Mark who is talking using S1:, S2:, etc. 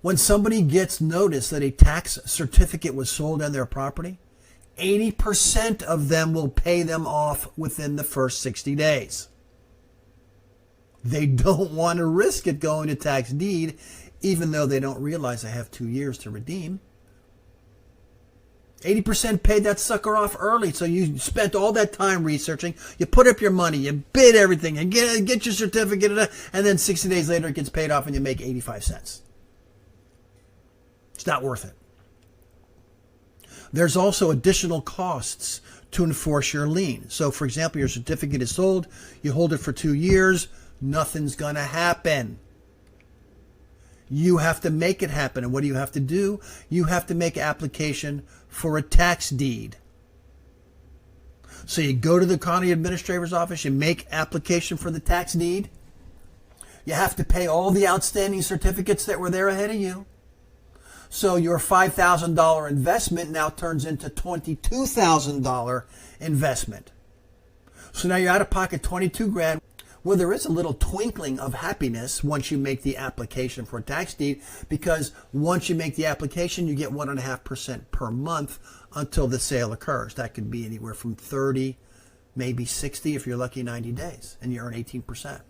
S1: When somebody gets notice that a tax certificate was sold on their property, 80% of them will pay them off within the first 60 days. They don't want to risk it going to tax deed, even though they don't realize they have 2 years to redeem. 80% paid that sucker off early, so you spent all that time researching, you put up your money, you bid everything, and get your certificate, and then 60 days later it gets paid off and you make 85 cents. It's not worth it. There's also additional costs to enforce your lien. So, for example, your certificate is sold, you hold it for 2 years, nothing's going to happen. You have to make it happen. And what do you have to do? You have to make application for a tax deed. So you go to the county administrator's office, you make application for the tax deed. You have to pay all the outstanding certificates that were there ahead of you. So your $5,000 investment now turns into $22,000 investment. So now you're out of pocket 22 grand. Well, there is a little twinkling of happiness once you make the application for a tax deed, because once you make the application, you get 1.5% per month until the sale occurs. That could be anywhere from 30, maybe 60, if you're lucky, 90 days, and you earn 18%.